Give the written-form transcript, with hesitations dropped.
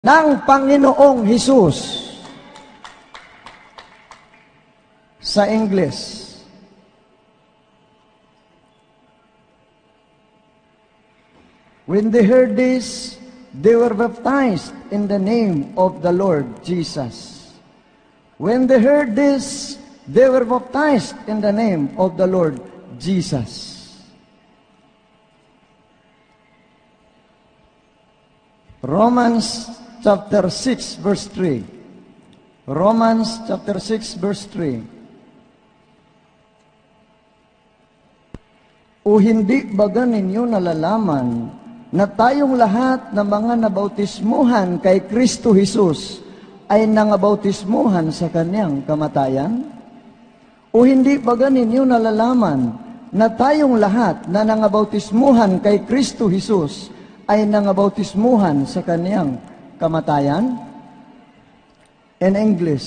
ng Panginoong Hesus. Sa English, when they heard this, they were baptized in the name of the Lord Jesus. When they heard this, they were baptized in the name of the Lord Jesus. Romans chapter 6 verse 3. Romans chapter 6 verse 3. O hindi baga ninyo nalalaman na tayong lahat ng mga nabautismuhan kay Kristo Jesus ay nangabautismuhan sa Kanyang kamatayan? O hindi baga ninyo nalalaman na tayong lahat na nangabautismuhan kay Kristo Jesus ay nangabautismuhan sa Kanyang kamatayan? In English,